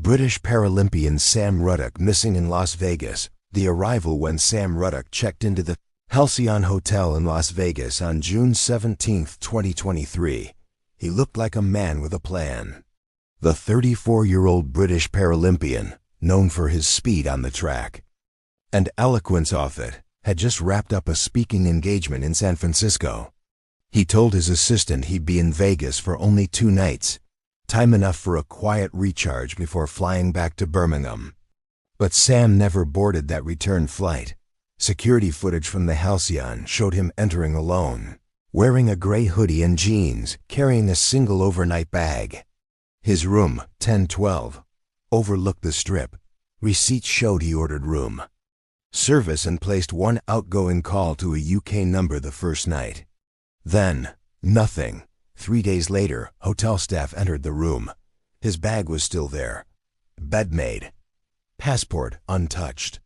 British Paralympian Sam Ruddock missing in Las Vegas. The arrival when Sam Ruddock checked into the Halcyon Hotel in Las Vegas on June 17, 2023. He looked like a man with a plan. The 34-year-old British Paralympian, known for his speed on the track and eloquence off it, had just wrapped up a speaking engagement in San Francisco. He told his assistant he'd be in Vegas for only 2 nights, time enough for a quiet recharge before flying back to Birmingham. But Sam never boarded that return flight. Security footage from the Halcyon showed him entering alone, wearing a gray hoodie and jeans, carrying a single overnight bag. His room, 1012, overlooked the Strip. Receipts showed he ordered room service and placed one outgoing call to a UK number the first night. Then, nothing. 3 days later, hotel staff entered the room. His bag was still there, bed made, passport untouched,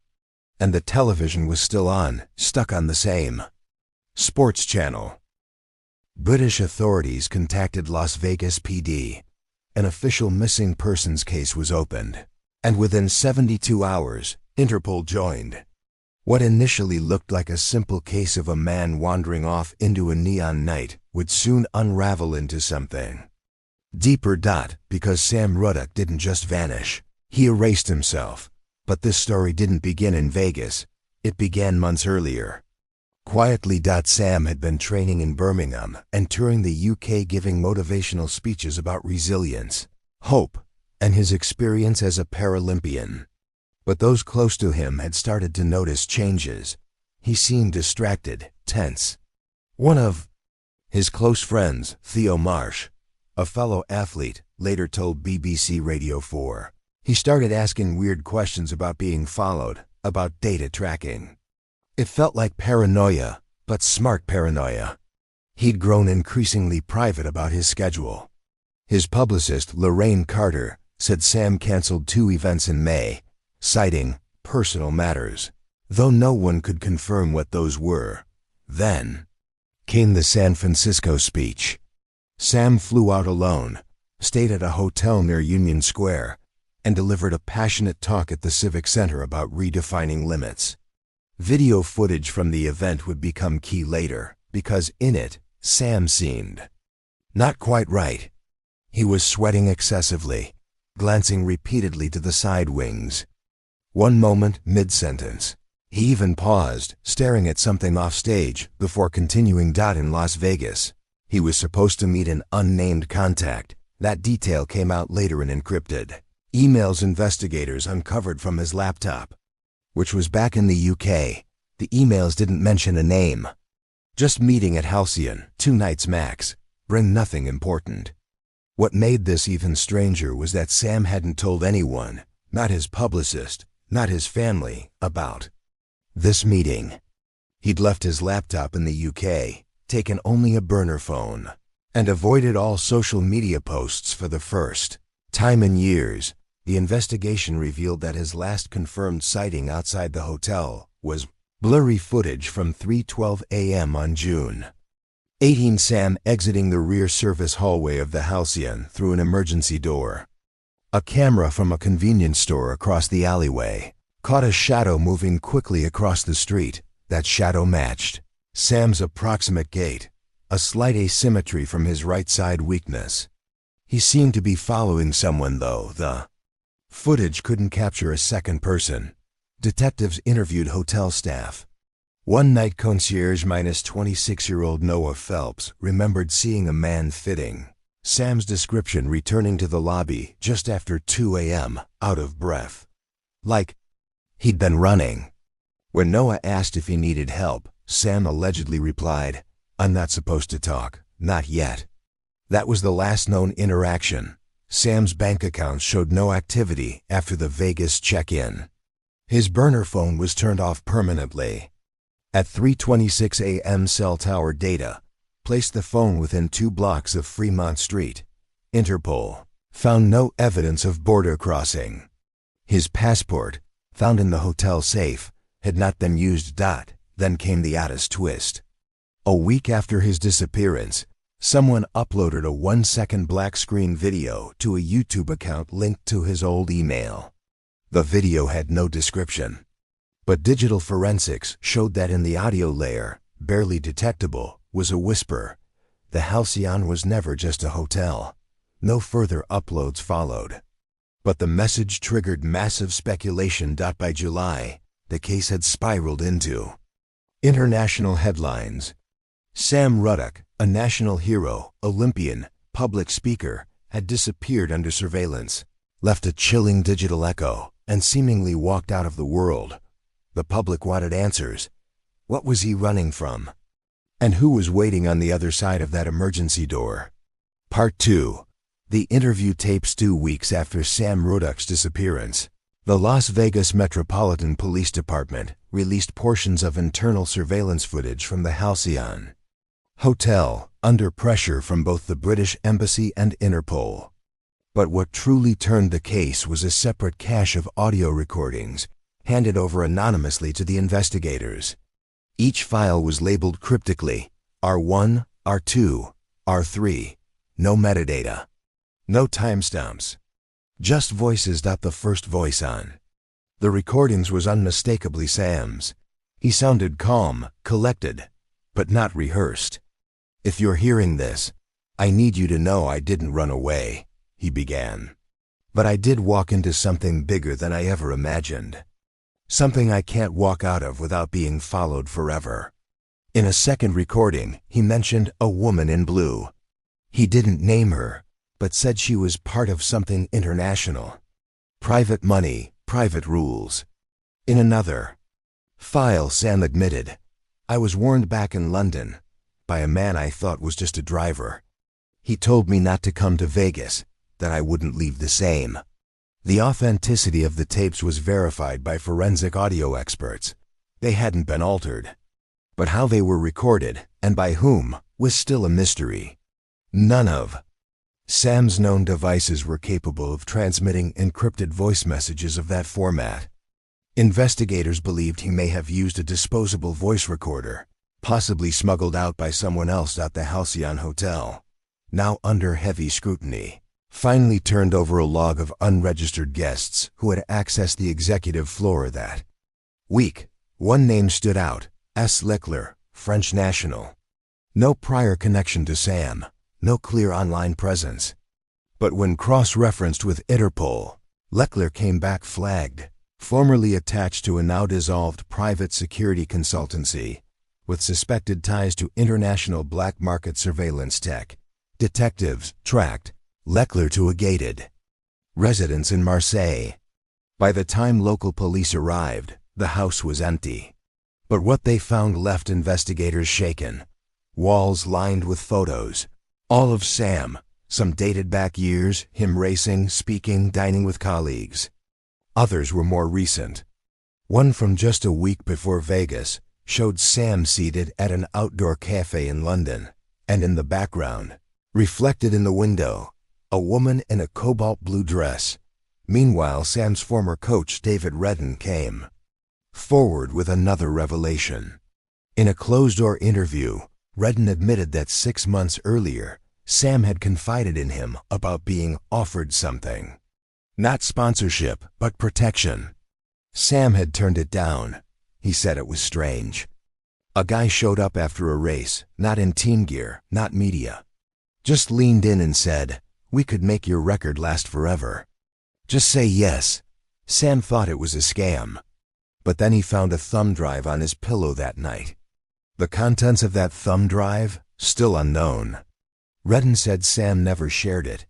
and the television was still on, stuck on the same sports channel. British authorities contacted Las Vegas PD. An official missing persons case was opened, and within 72 hours, Interpol joined. What initially looked like a simple case of a man wandering off into a neon night would soon unravel into something deeper. Because Sam Ruddock didn't just vanish. He erased himself. But this story didn't begin in Vegas. It began months earlier. Quietly. Sam had been training in Birmingham and touring the UK, giving motivational speeches about resilience, hope, and his experience as a Paralympian. But those close to him had started to notice changes. He seemed distracted, tense. One of his close friends, Theo Marsh, a fellow athlete, later told BBC Radio 4, he started asking weird questions about being followed, about data tracking. It felt like paranoia, but smart paranoia. He'd grown increasingly private about his schedule. His publicist, Lorraine Carter, said Sam canceled 2 events in May, citing personal matters, though no one could confirm what those were. Then came the San Francisco speech. Sam flew out alone, stayed at a hotel near Union Square, and delivered a passionate talk at the Civic Center about redefining limits. Video footage from the event would become key later, because in it, Sam seemed not quite right. He was sweating excessively, glancing repeatedly to the side wings. One moment, mid-sentence, he even paused, staring at something off stage, before continuing. In Las Vegas, he was supposed to meet an unnamed contact. That detail came out later in encrypted emails investigators uncovered from his laptop, which was back in the UK. The emails didn't mention a name. Just meeting at Halcyon, 2 nights max, bring nothing important. What made this even stranger was that Sam hadn't told anyone, not his publicist, not his family, about this meeting. He'd left his laptop in the UK, taken only a burner phone, and avoided all social media posts for the first time in years. The investigation revealed that his last confirmed sighting outside the hotel was blurry footage from 3:12 a.m. on June 18. Sam exiting the rear service hallway of the Halcyon through an emergency door. A camera from a convenience store across the alleyway caught a shadow moving quickly across the street. That shadow matched Sam's approximate gait, a slight asymmetry from his right side weakness. He seemed to be following someone, though. The footage couldn't capture a second person. Detectives interviewed hotel staff. One-night concierge minus 26-year-old Noah Phelps remembered seeing a man fitting Sam's description returning to the lobby just after 2 a.m., out of breath, like he'd been running. When Noah asked if he needed help, Sam allegedly replied, "I'm not supposed to talk, not yet." That was the last known interaction. Sam's bank account showed no activity after the Vegas check-in. His burner phone was turned off permanently. At 3:26 a.m. cell tower data placed the phone within 2 blocks of Fremont Street. Interpol found no evidence of border crossing. His passport, found in the hotel safe, had not been used. Then came the oddest twist. A week after his disappearance, Someone uploaded a 1-second black screen video to a YouTube account linked to his old email. The video had no description, but digital forensics showed that in the audio layer, barely detectable, was a whisper. The Halcyon was never just a hotel. No further uploads followed. But the message triggered massive speculation. By July, the case had spiraled into international headlines. Sam Ruddock, a national hero, Olympian, public speaker, had disappeared under surveillance, left a chilling digital echo, and seemingly walked out of the world. The public wanted answers. What was he running from? And who was waiting on the other side of that emergency door? Part 2. The interview tapes. 2 weeks after Sam Ruddock's disappearance, the Las Vegas Metropolitan Police Department released portions of internal surveillance footage from the Halcyon Hotel, under pressure from both the British Embassy and Interpol. But what truly turned the case was a separate cache of audio recordings, handed over anonymously to the investigators. Each file was labeled cryptically, R1, R2, R3, no metadata, no timestamps, just voices. The first voice on the recordings was unmistakably Sam's. He sounded calm, collected, but not rehearsed. "If you're hearing this, I need you to know I didn't run away," he began. "But I did walk into something bigger than I ever imagined. Something I can't walk out of without being followed forever." In a second recording, he mentioned a woman in blue. He didn't name her, but said she was part of something international. Private money, private rules. In another file, Sam admitted, "I was warned back in London by a man I thought was just a driver. He told me not to come to Vegas, that I wouldn't leave the same." The authenticity of the tapes was verified by forensic audio experts. They hadn't been altered. But how they were recorded, and by whom, was still a mystery. None of Sam's known devices were capable of transmitting encrypted voice messages of that format. Investigators believed he may have used a disposable voice recorder, possibly smuggled out by someone else at the Halcyon Hotel, now under heavy scrutiny. Finally turned over a log of unregistered guests who had accessed the executive floor that week. One name stood out, S. Leclerc, French national. No prior connection to Sam, no clear online presence. But when cross-referenced with Interpol, Leclerc came back flagged, formerly attached to a now-dissolved private security consultancy, with suspected ties to international black market surveillance tech. Detectives tracked Leclerc to a gated residence in Marseille. By the time local police arrived, the house was empty. But what they found left investigators shaken. Walls lined with photos, all of Sam, some dated back years, him racing, speaking, dining with colleagues. Others were more recent. One from just a week before Vegas showed Sam seated at an outdoor cafe in London, and in the background, reflected in the window, a woman in a cobalt blue dress. Meanwhile, Sam's former coach David Redden came forward with another revelation. In a closed-door interview, Redden admitted that 6 months earlier, Sam had confided in him about being offered something. Not sponsorship, but protection. Sam had turned it down. He said it was strange. A guy showed up after a race, not in team gear, not media. Just leaned in and said, "We could make your record last forever. Just say yes." Sam thought it was a scam. But then he found a thumb drive on his pillow that night. The contents of that thumb drive, still unknown. Redden said Sam never shared it,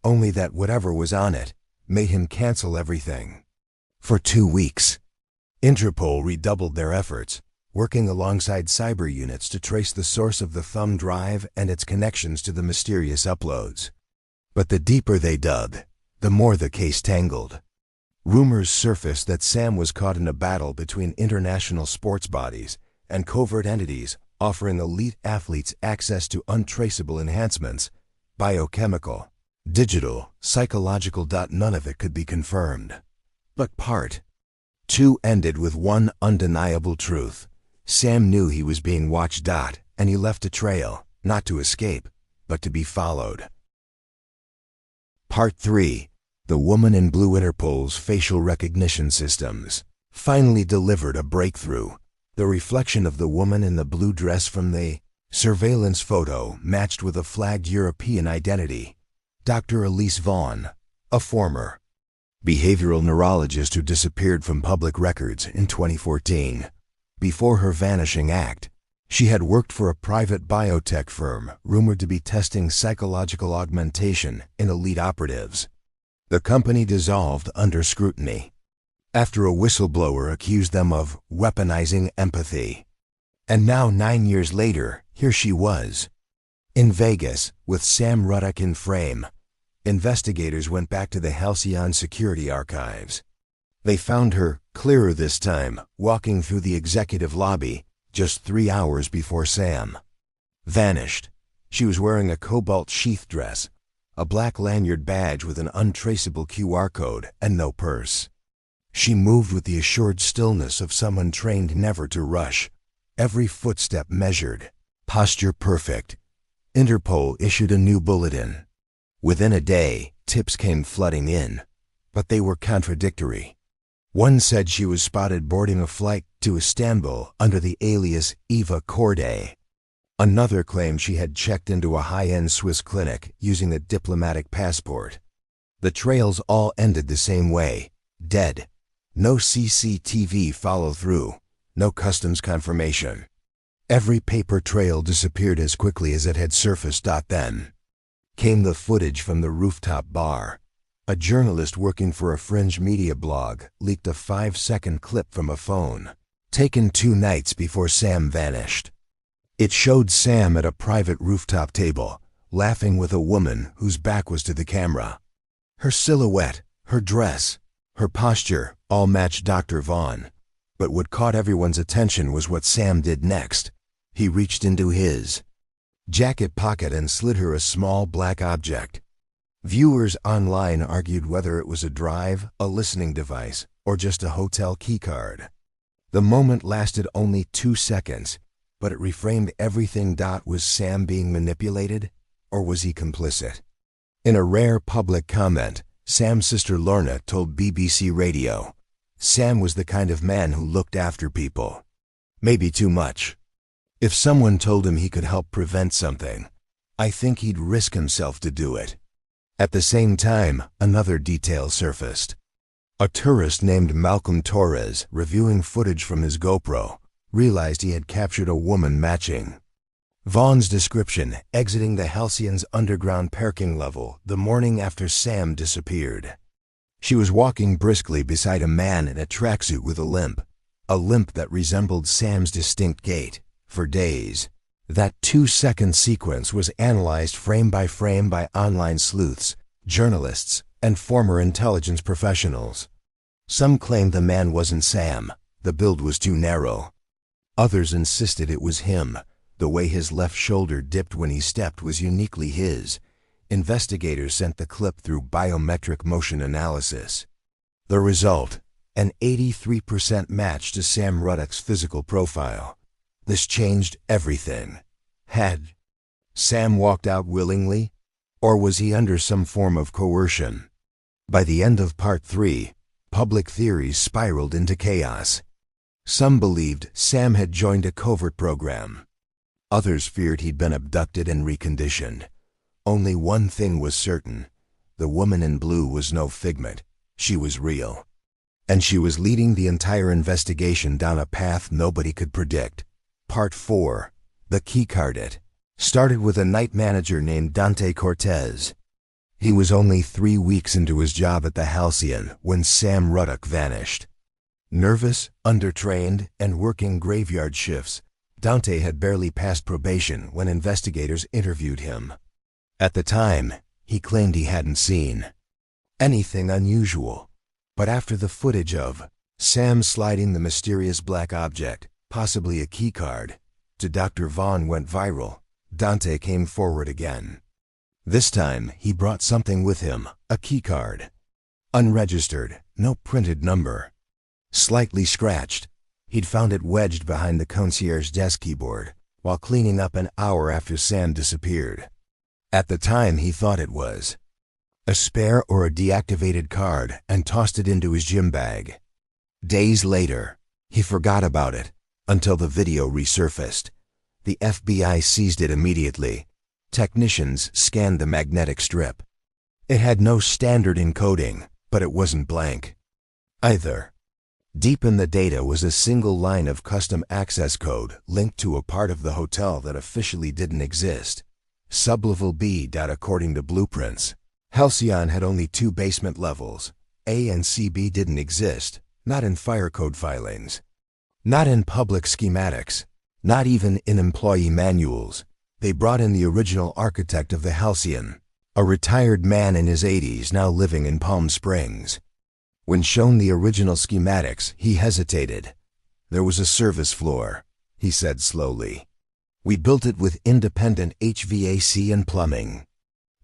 only that whatever was on it made him cancel everything. For 2 weeks, Interpol redoubled their efforts, working alongside cyber units to trace the source of the thumb drive and its connections to the mysterious uploads. But the deeper they dug, the more the case tangled. Rumors surfaced that Sam was caught in a battle between international sports bodies and covert entities offering elite athletes access to untraceable enhancements, biochemical, digital, psychological. None of it could be confirmed. But part 2 ended with one undeniable truth. Sam knew he was being watched. And he left a trail, not to escape, but to be followed. Part 3. The Woman in Blue. Interpol's facial recognition systems finally delivered a breakthrough. The reflection of the woman in the blue dress from the surveillance photo matched with a flagged European identity. Dr. Elise Vaughn, a former behavioral neurologist who disappeared from public records in 2014. Before her vanishing act, she had worked for a private biotech firm rumored to be testing psychological augmentation in elite operatives. The company dissolved under scrutiny after a whistleblower accused them of weaponizing empathy. And now, 9 years later, here she was, in Vegas, with Sam Ruddock in frame. Investigators went back to the Halcyon security archives. They found her, clearer this time, walking through the executive lobby just 3 hours before Sam vanished. She was wearing a cobalt sheath dress, a black lanyard badge with an untraceable QR code, and no purse. She moved with the assured stillness of someone trained never to rush, every footstep measured, posture perfect. Interpol issued a new bulletin. Within a day, tips came flooding in, but they were contradictory. One said she was spotted boarding a flight to Istanbul under the alias Eva Corday. Another claimed she had checked into a high-end Swiss clinic using a diplomatic passport. The trails all ended the same way, dead. No CCTV follow-through, no customs confirmation. Every paper trail disappeared as quickly as it had surfaced. Then came the footage from the rooftop bar. A journalist working for a fringe media blog leaked a 5-second clip from a phone, taken 2 nights before Sam vanished. It showed Sam at a private rooftop table, laughing with a woman whose back was to the camera. Her silhouette, her dress, her posture all matched Dr. Vaughn. But what caught everyone's attention was what Sam did next. He reached into his jacket pocket and slid her a small black object. Viewers online argued whether it was a drive, a listening device, or just a hotel keycard. The moment lasted only 2 seconds, but it reframed everything. Was Sam being manipulated, or was he complicit? In a rare public comment, Sam's sister Lorna told BBC Radio, "Sam was the kind of man who looked after people. Maybe too much. If someone told him he could help prevent something, I think he'd risk himself to do it." At the same time, another detail surfaced. A tourist named Malcolm Torres, reviewing footage from his GoPro, realized he had captured a woman matching Vaughn's description exiting the Halcyon's underground parking level the morning after Sam disappeared. She was walking briskly beside a man in a tracksuit with a limp that resembled Sam's distinct gait. For days, that 2-second sequence was analyzed frame by frame by online sleuths, journalists, and former intelligence professionals. Some claimed the man wasn't Sam, the build was too narrow. Others insisted it was him. The way his left shoulder dipped when he stepped was uniquely his. Investigators sent the clip through biometric motion analysis. The result, an 83% match to Sam Ruddock's physical profile. This changed everything. Had Sam walked out willingly, or was he under some form of coercion? By the end of Part 3, public theories spiraled into chaos. Some believed Sam had joined a covert program. Others feared he'd been abducted and reconditioned. Only one thing was certain. The woman in blue was no figment. She was real. And she was leading the entire investigation down a path nobody could predict. Part 4. The Keycard. It started with a night manager named Dante Cortez. He was only 3 weeks into his job at the Halcyon when Sam Ruddock vanished. Nervous, undertrained, and working graveyard shifts, Dante had barely passed probation when investigators interviewed him. At the time, he claimed he hadn't seen anything unusual. But after the footage of Sam sliding the mysterious black object, possibly a keycard, to Dr. Vaughn went viral, Dante came forward again. This time, he brought something with him, a keycard. Unregistered, no printed number. Slightly scratched. He'd found it wedged behind the concierge desk keyboard while cleaning up an hour after Sam disappeared. At the time, he thought it was a spare or a deactivated card and tossed it into his gym bag. Days later, he forgot about it until the video resurfaced. The FBI seized it immediately. Technicians scanned the magnetic strip. It had no standard encoding, but it wasn't blank either. Deep in the data was a single line of custom access code linked to a part of the hotel that officially didn't exist. Sublevel B. According to blueprints, Halcyon had only 2 basement levels. A and CB didn't exist, not in fire code filings, not in public schematics, not even in employee manuals. They brought in the original architect of the Halcyon, a retired man in his 80s now living in Palm Springs. When shown the original schematics, he hesitated. There was a service floor, he said slowly. We built it with independent HVAC and plumbing.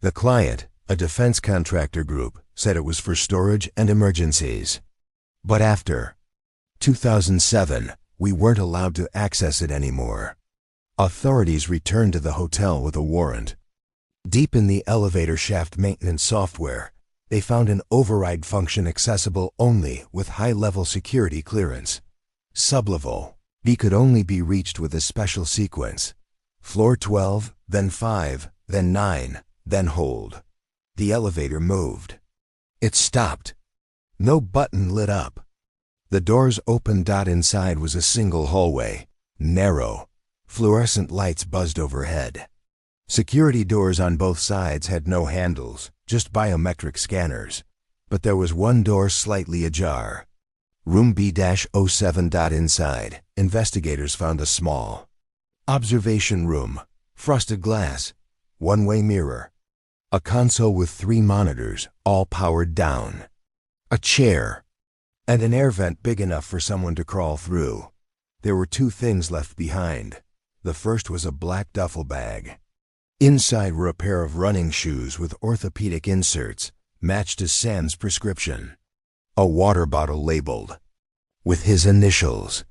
The client, a defense contractor group, said it was for storage and emergencies. But after 2007, we weren't allowed to access it anymore. Authorities returned to the hotel with a warrant. Deep in the elevator shaft maintenance software, they found an override function accessible only with high-level security clearance. Sublevel B could only be reached with a special sequence. Floor 12, then 5, then 9, then hold. The elevator moved. It stopped. No button lit up. The doors opened. Inside was a single hallway, narrow. Fluorescent lights buzzed overhead. Security doors on both sides had no handles, just biometric scanners. But there was one door slightly ajar. Room B-07. Inside, investigators found a small observation room, frosted glass, one-way mirror, a console with 3 monitors, all powered down, a chair, and an air vent big enough for someone to crawl through. There were 2 things left behind. The first was a black duffel bag. Inside were a pair of running shoes with orthopedic inserts, matched to Sam's prescription, a water bottle labeled with his initials,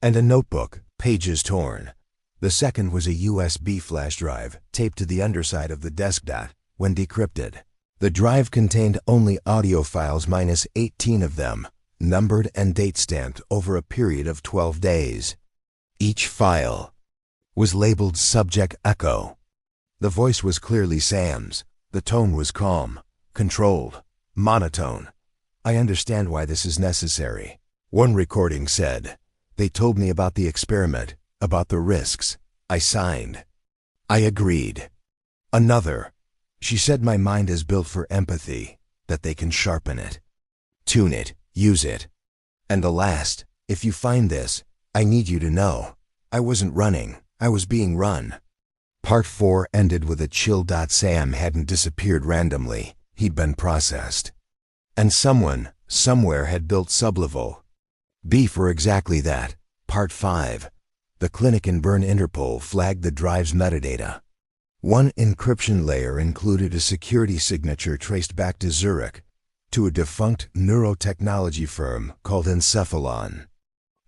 and a notebook, pages torn. The second was a USB flash drive taped to the underside of the desk. When decrypted, the drive contained only audio files minus 18 of them, numbered and date-stamped over a period of 12 days. Each file was labeled Subject Echo. The voice was clearly Sam's. The tone was calm, controlled, monotone. I understand why this is necessary. One recording said, "They told me about the experiment, about the risks. I signed. I agreed." Another, "She said my mind is built for empathy, that they can sharpen it, tune it, use it." And the last, "If you find this, I need you to know, I wasn't running, I was being run." Part 4 ended with a chill. Sam hadn't disappeared randomly, he'd been processed. And someone, somewhere had built Sublevel B for exactly that. Part 5. The clinic in Bern Interpol flagged the drive's metadata. One encryption layer included a security signature traced back to Zurich, to a defunct neurotechnology firm called Encephalon.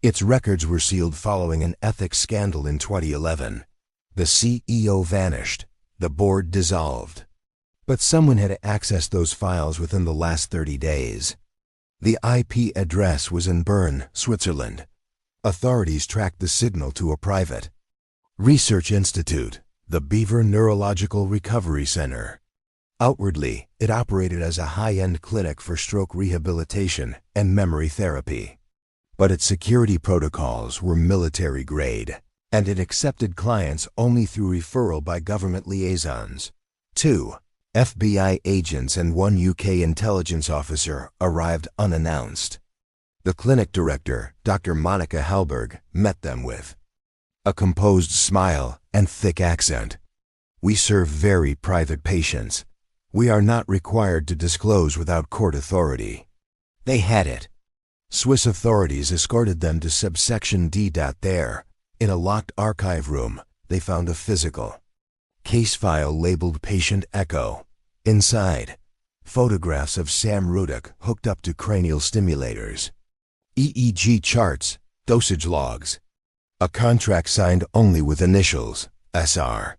Its records were sealed following an ethics scandal in 2011. The CEO vanished, the board dissolved. But someone had accessed those files within the last 30 days. The IP address was in Bern, Switzerland. Authorities tracked the signal to a private research institute, the Beaver Neurological Recovery Center. Outwardly, it operated as a high-end clinic for stroke rehabilitation and memory therapy. But its security protocols were military-grade, and it accepted clients only through referral by government liaisons. 2 FBI agents and 1 UK intelligence officer arrived unannounced. The clinic director, Dr. Monica Halberg, met them with a composed smile and thick accent. "We serve very private patients. We are not required to disclose without court authority." They had it. Swiss authorities escorted them to subsection D. There, in a locked archive room, they found a physical case file labeled Patient Echo. Inside, photographs of Sam Ruddock hooked up to cranial stimulators, EEG charts, dosage logs, a contract signed only with initials, SR.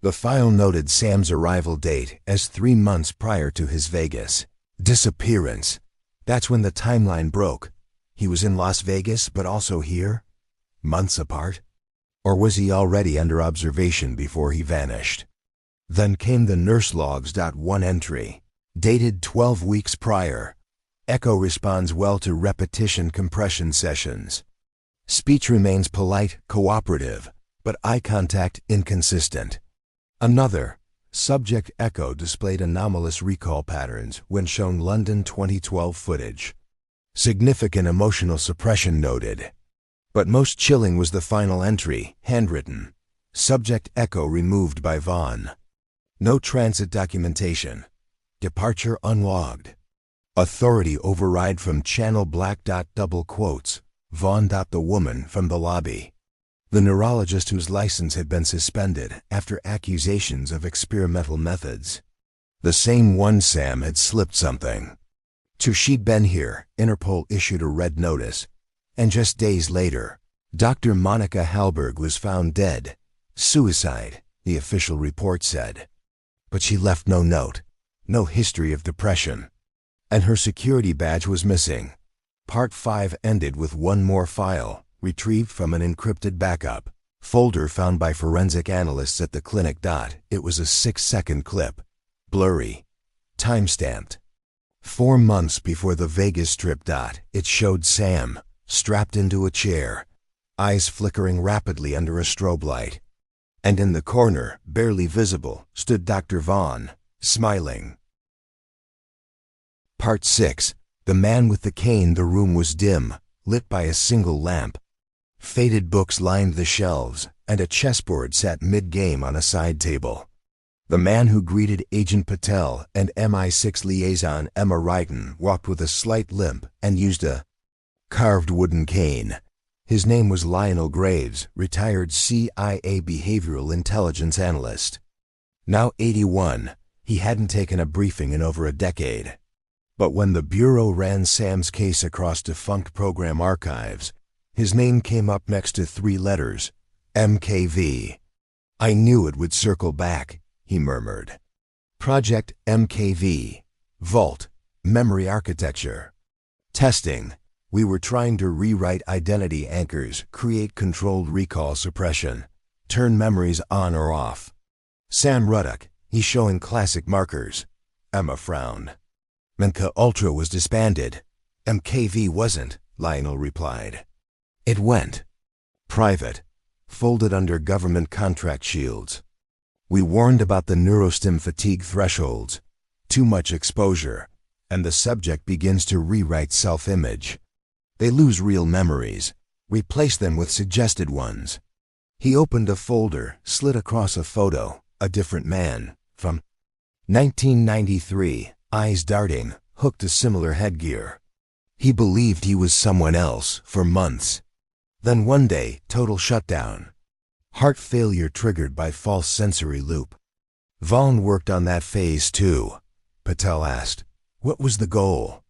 The file noted Sam's arrival date as 3 months prior to his Vegas disappearance. That's when the timeline broke. He was in Las Vegas, but also here? Months apart? Or was he already under observation before he vanished? Then came the nurse logs.1 entry, dated 12 weeks prior. Echo responds well to repetition compression sessions. Speech remains polite, cooperative, but eye contact inconsistent. Another, subject Echo displayed anomalous recall patterns when shown London 2012 footage. Significant emotional suppression noted. But most chilling was the final entry, handwritten. Subject Echo removed by Vaughn. No transit documentation. Departure unlogged. Authority override from channel black. Double quotes. Vaughn. The woman from the lobby. The neurologist whose license had been suspended after accusations of experimental methods. The same one Sam had slipped something. To she'd been here, Interpol issued a red notice. And just days later, Dr. Monica Halberg was found dead. Suicide, the official report said. But she left no note, no history of depression. And her security badge was missing. Part 5 ended with one more file, retrieved from an encrypted backup folder found by forensic analysts at the clinic. It was a 6-second clip. Blurry. Time-stamped. 4 months before the Vegas trip. It showed Sam, strapped into a chair, eyes flickering rapidly under a strobe light. And in the corner, barely visible, stood Dr. Vaughn, smiling. Part 6. The man with the cane. The room was dim, lit by a single lamp. Faded books lined the shelves, and a chessboard sat mid-game on a side table. The man who greeted Agent Patel and MI6 liaison Emma Wrighton walked with a slight limp and used a carved wooden cane. His name was Lionel Graves, retired CIA behavioral intelligence analyst. Now 81, he hadn't taken a briefing in over a decade. But when the Bureau ran Sam's case across defunct program archives, his name came up next to 3 letters, MKV. I knew it would circle back, he murmured. Project MKV. Vault. Memory architecture. Testing. We were trying to rewrite identity anchors, create controlled recall suppression, turn memories on or off. Sam Ruddock, he's showing classic markers. Emma frowned. MK Ultra was disbanded. MKV wasn't, Lionel replied. It went private, folded under government contract shields. We warned about the neurostim fatigue thresholds, too much exposure, and the subject begins to rewrite self-image. They lose real memories, replace them with suggested ones. He opened a folder, slid across a photo, a different man, from 1993, eyes darting, hooked to similar headgear. He believed he was someone else for months. Then one day, total shutdown. Heart failure triggered by false sensory loop. Vaughn worked on that phase too. Patel asked, what was the goal?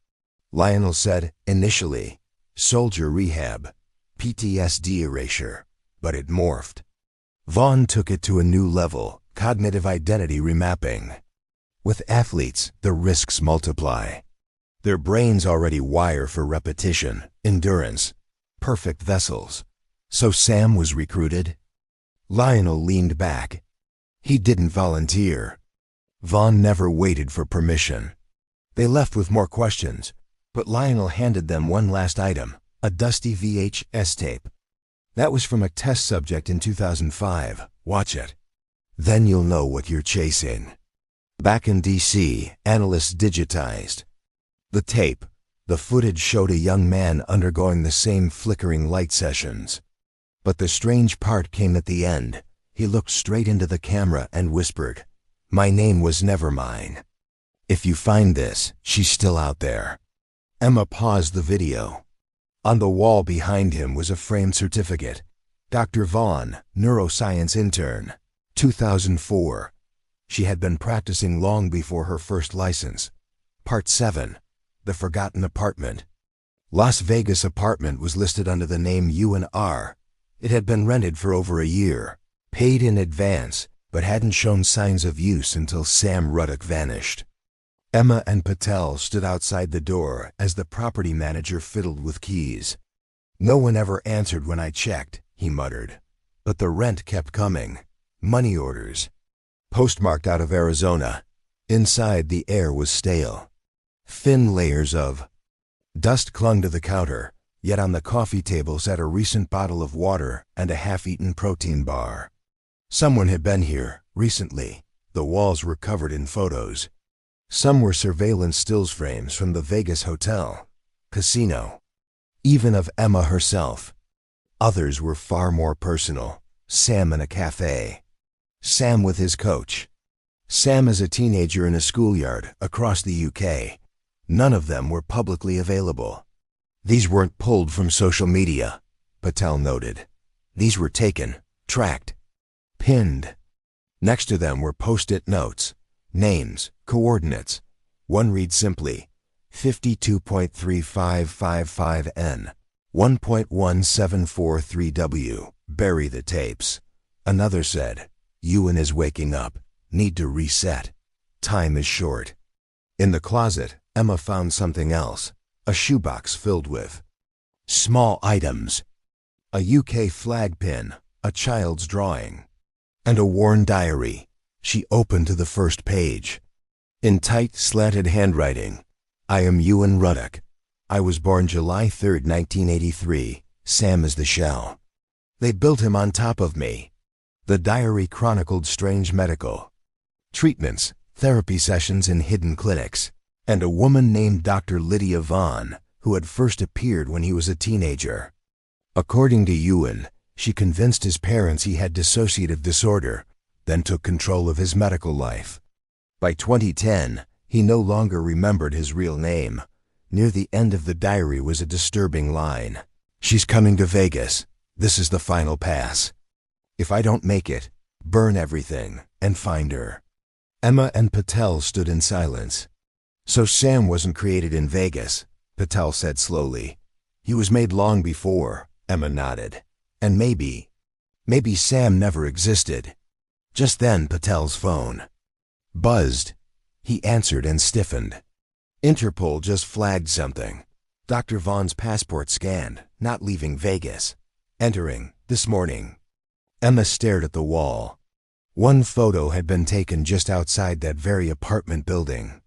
Lionel said, initially, soldier rehab, PTSD erasure, but it morphed. Vaughn took it to a new level, cognitive identity remapping. With athletes, the risks multiply. Their brains already wire for repetition, endurance, perfect vessels. So Sam was recruited? Lionel leaned back. He didn't volunteer. Vaughn never waited for permission. They left with more questions, but Lionel handed them one last item, a dusty VHS tape. That was from a test subject in 2005. Watch it. Then you'll know what you're chasing. Back in D.C., analysts digitized the tape. The footage showed a young man undergoing the same flickering light sessions. But the strange part came at the end. He looked straight into the camera and whispered, "My name was never mine. If you find this, she's still out there." Emma paused the video. On the wall behind him was a framed certificate. Dr. Vaughn, neuroscience intern, 2004. She had been practicing long before her first license. Part 7. The Forgotten Apartment. Las Vegas apartment was listed under the name U&R. It had been rented for over a year, paid in advance, but hadn't shown signs of use until Sam Ruddock vanished. Emma and Patel stood outside the door as the property manager fiddled with keys. "No one ever answered when I checked," he muttered. "But the rent kept coming. Money orders. Postmarked out of Arizona." Inside, the air was stale. Thin layers of dust clung to the counter, yet on the coffee table sat a recent bottle of water and a half-eaten protein bar. Someone had been here, recently. The walls were covered in photos. Some were surveillance stills frames from the Vegas hotel, casino, even of Emma herself. Others were far more personal. Sam in a cafe. Sam with his coach. Sam as a teenager in a schoolyard across the UK. None of them were publicly available. "These weren't pulled from social media," Patel noted. "These were taken, tracked, pinned." Next to them were post-it notes, names, coordinates. One read simply, 52.3555N, 1.1743W, bury the tapes. Another said, "Ewan is waking up, need to reset. Time is short." In the closet, Emma found something else, a shoebox filled with small items, a UK flag pin, a child's drawing, and a worn diary. She opened to the first page. In tight, slanted handwriting, "I am Ewan Ruddock. I was born July 3, 1983. Sam is the shell. They built him on top of me." The diary chronicled strange medical treatments, therapy sessions in hidden clinics, and a woman named Dr. Lydia Vaughn, who had first appeared when he was a teenager. According to Ewan, she convinced his parents he had dissociative disorder, then took control of his medical life. By 2010, he no longer remembered his real name. Near the end of the diary was a disturbing line. "She's coming to Vegas. This is the final pass. If I don't make it, burn everything and find her." Emma and Patel stood in silence. "So Sam wasn't created in Vegas," Patel said slowly. "He was made long before," Emma nodded. "And maybe Sam never existed." Just then Patel's phone buzzed. He answered and stiffened. Interpol just flagged something. Dr. Vaughn's passport scanned, not leaving Vegas. Entering, this morning. Emma stared at the wall. One photo had been taken just outside that very apartment building.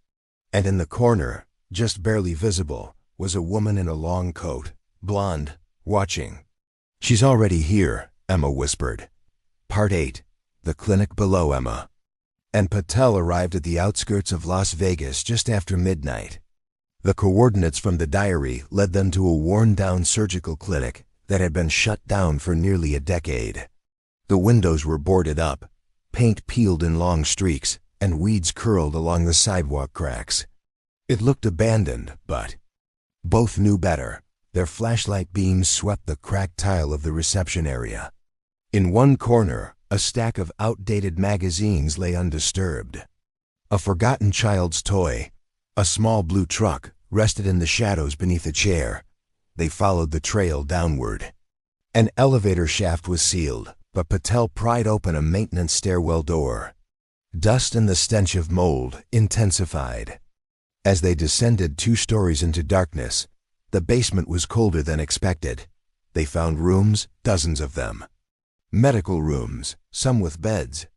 And in the corner, just barely visible, was a woman in a long coat, blonde, watching. "She's already here," Emma whispered. Part 8. The clinic below Emma. And Patel arrived at the outskirts of Las Vegas just after midnight. The coordinates from the diary led them to a worn-down surgical clinic that had been shut down for nearly a decade. The windows were boarded up, paint peeled in long streaks, and weeds curled along the sidewalk cracks. It looked abandoned, but both knew better. Their flashlight beams swept the cracked tile of the reception area. In one corner, a stack of outdated magazines lay undisturbed. A forgotten child's toy, a small blue truck, rested in the shadows beneath a chair. They followed the trail downward. An elevator shaft was sealed, but Patel pried open a maintenance stairwell door. Dust and the stench of mold intensified. As they descended 2 stories into darkness, the basement was colder than expected. They found rooms, dozens of them. Medical rooms, some with beds,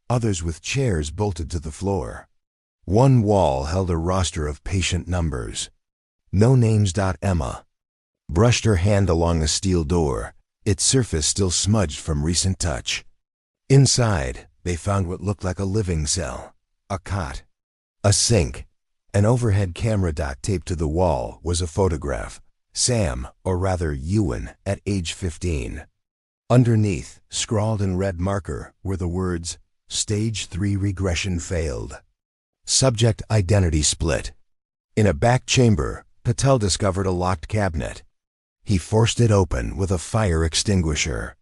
others with chairs bolted to the floor. One wall held a roster of patient numbers. No names. Emma brushed her hand along a steel door, its surface still smudged from recent touch. Inside, they found what looked like a living cell, a cot, a sink. An overhead camera. Taped to the wall was a photograph. Sam, or rather Ewan, at age 15. Underneath, scrawled in red marker, were the words, "Stage 3 regression failed. Subject identity split." In a back chamber, Patel discovered a locked cabinet. He forced it open with a fire extinguisher.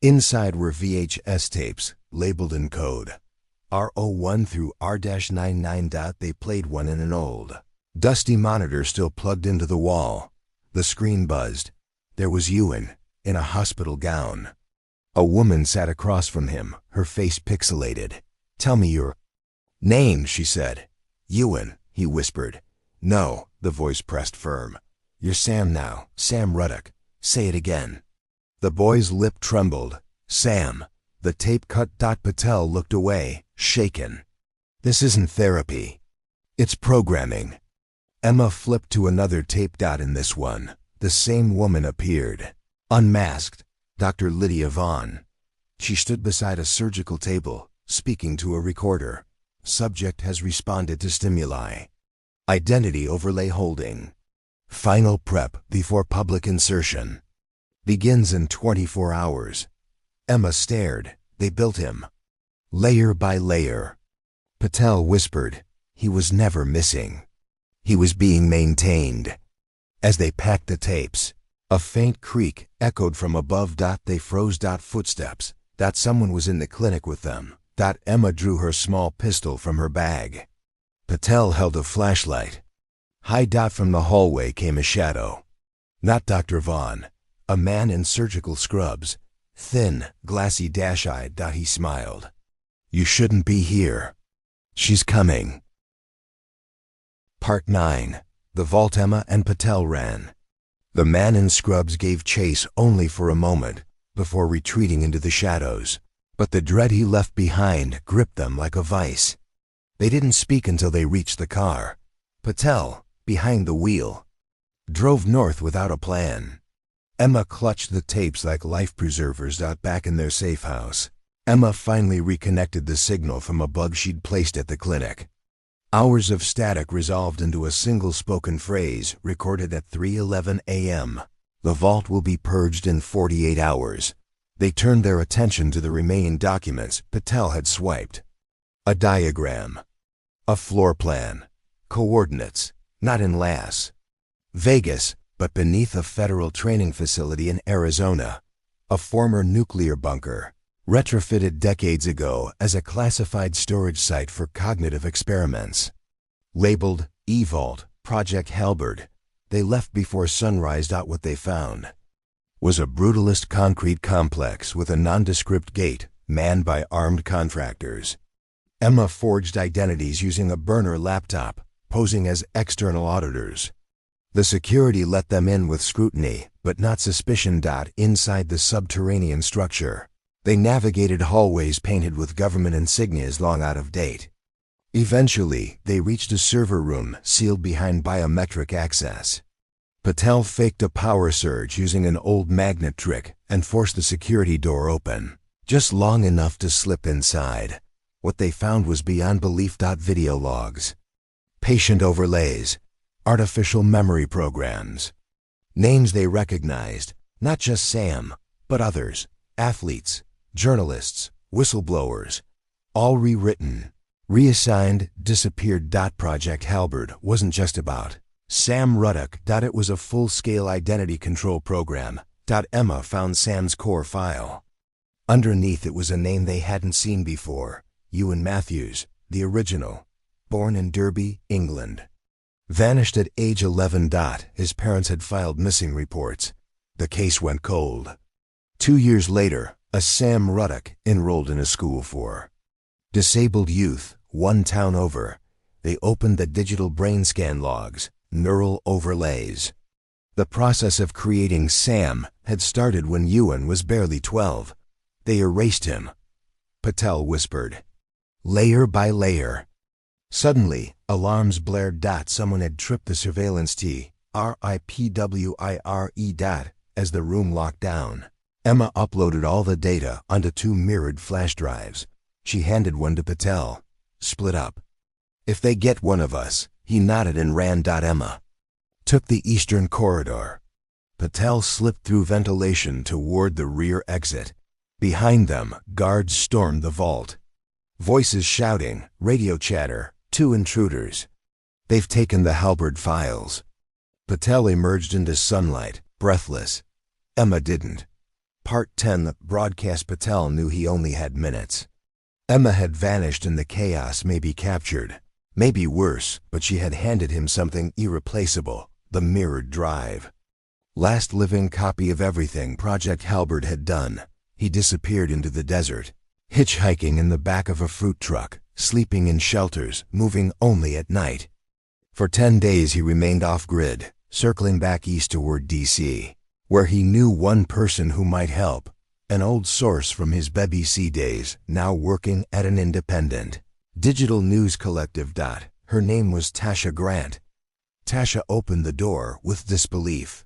Inside were VHS tapes, labeled in code. R01 through R-99. They played one in an old, dusty monitor still plugged into the wall. The screen buzzed. There was Ewan, in a hospital gown. A woman sat across from him, her face pixelated. "Tell me your name," she said. "Ewan," he whispered. "No," the voice pressed firm. "You're Sam now, Sam Ruddock. Say it again." The boy's lip trembled. "Sam." The tape cut. Patel looked away, shaken. "This isn't therapy. It's programming." Emma flipped to another tape. In this one, the same woman appeared. Unmasked. Dr. Lydia Vaughn. She stood beside a surgical table, speaking to a recorder. "Subject has responded to stimuli. Identity overlay holding. Final prep before public insertion. Begins in 24 hours. Emma stared. They built him. Layer by layer. Patel whispered. He was never missing. He was being maintained. As they packed the tapes, a faint creak echoed from above. They froze. Footsteps. Someone was in the clinic with them. Emma drew her small pistol from her bag. Patel held a flashlight. High. From the hallway came a shadow. Not Dr. Vaughn. A man in surgical scrubs. Thin, glassy, dash-eyed. He smiled. "You shouldn't be here. She's coming." Part 9. The vault. Emma and Patel ran. The man in scrubs gave chase only for a moment, before retreating into the shadows. But the dread he left behind gripped them like a vice. They didn't speak until they reached the car. Patel, behind the wheel, drove north without a plan. Emma clutched the tapes like life preservers. Back in their safe house, Emma finally reconnected the signal from a bug she'd placed at the clinic. Hours of static resolved into a single spoken phrase recorded at 3:11 a.m. "The vault will be purged in 48 hours. They turned their attention to the remaining documents Patel had swiped. A diagram. A floor plan. Coordinates, not in Las Vegas, but beneath a federal training facility in Arizona. A former nuclear bunker, retrofitted decades ago as a classified storage site for cognitive experiments. Labeled E-Vault, Project Halberd. They left before sunrise. What they found was a brutalist concrete complex with a nondescript gate manned by armed contractors. Emma forged identities using a burner laptop, posing as external auditors. The security let them in with scrutiny, but not suspicion. Inside the subterranean structure, they navigated hallways painted with government insignias long out of date. Eventually, they reached a server room sealed behind biometric access. Patel faked a power surge using an old magnet trick and forced the security door open, just long enough to slip inside. What they found was beyond belief. Video logs, patient overlays, artificial memory programs. Names they recognized, not just Sam, but others, athletes, journalists, whistleblowers, all rewritten, reassigned, disappeared. Project Halberd wasn't just about Sam Ruddock. It was a full-scale identity control program. Emma found Sam's core file. Underneath it was a name they hadn't seen before, Ewan Matthews, the original, born in Derby, England. Vanished at age 11. His parents had filed missing reports. The case went cold. 2 years later, a Sam Ruddock enrolled in a school for disabled youth, one town over. They opened the digital brain scan logs, neural overlays. The process of creating Sam had started when Ewan was barely 12. They erased him. Patel whispered. Layer by layer. Suddenly, alarms blared. Someone had tripped the surveillance RIPWIRE. As the room locked down. Emma uploaded all the data onto 2 mirrored flash drives. She handed one to Patel. Split up. If they get one of us, he nodded and ran. Emma took the eastern corridor. Patel slipped through ventilation toward the rear exit. Behind them, guards stormed the vault. Voices shouting, radio chatter, 2 intruders. They've taken the Halberd files. Patel emerged into sunlight, breathless. Emma didn't. Part 10. The broadcast. Patel knew he only had minutes. Emma had vanished in the chaos, maybe captured. Maybe worse, but she had handed him something irreplaceable, the mirrored drive. Last living copy of everything Project Halberd had done. He disappeared into the desert, hitchhiking in the back of a fruit truck, sleeping in shelters, moving only at night. For 10 days he remained off-grid, circling back east toward D.C., where he knew one person who might help, an old source from his BBC days, now working at an independent digital news collective. Her name was Tasha Grant. Tasha opened the door with disbelief.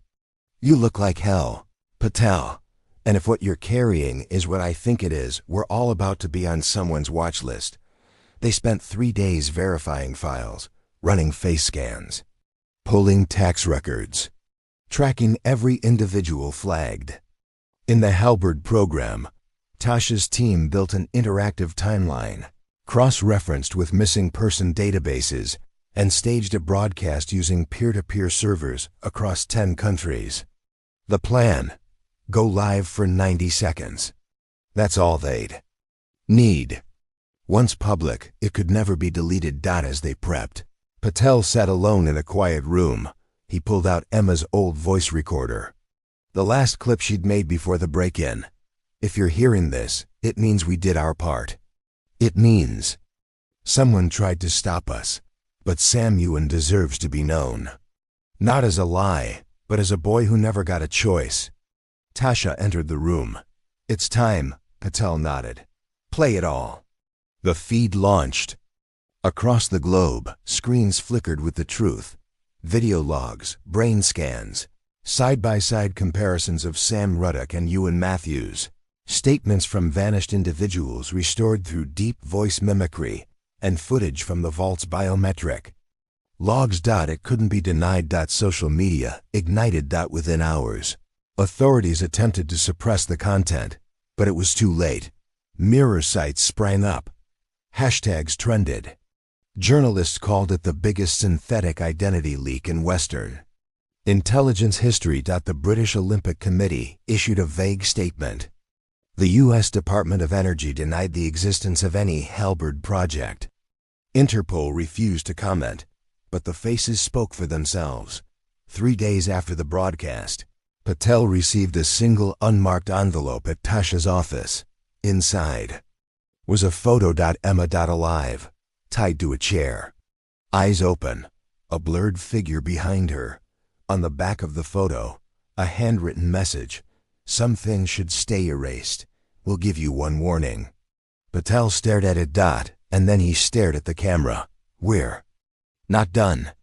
"You look like hell, Patel. And if what you're carrying is what I think it is, we're all about to be on someone's watch list." They spent 3 days verifying files, running face scans, pulling tax records, tracking every individual flagged. In the Halberd program, Tasha's team built an interactive timeline, cross-referenced with missing person databases, and staged a broadcast using peer-to-peer servers across 10 countries. The plan: go live for 90 seconds. That's all they'd need. Once public, it could never be deleted. As they prepped, Patel sat alone in a quiet room. He pulled out Emma's old voice recorder, the last clip she'd made before the break-in. "If you're hearing this, it means we did our part. It means someone tried to stop us, but Sam Ewan deserves to be known. Not as a lie, but as a boy who never got a choice." Tasha entered the room. "It's time," Patel nodded. "Play it all." The feed launched. Across the globe, screens flickered with the truth. Video logs, brain scans, side-by-side comparisons of Sam Ruddock and Ewan Matthews, statements from vanished individuals restored through deep voice mimicry, and footage from the vault's biometric logs. It couldn't be denied. Social media ignited. Within hours, authorities attempted to suppress the content, but it was too late. Mirror sites sprang up. Hashtags trended. Journalists called it the biggest synthetic identity leak in Western intelligence history. The British Olympic Committee issued a vague statement. The U.S. Department of Energy denied the existence of any Halberd project. Interpol refused to comment, but the faces spoke for themselves. 3 days after the broadcast, Patel received a single unmarked envelope at Tasha's office. Inside was a photo. Emma alive, tied to a chair, eyes open, a blurred figure behind her. On the back of the photo, a handwritten message: "Some things should stay erased. We'll give you one warning." Patel stared at it. And then he stared at the camera. "We're not done."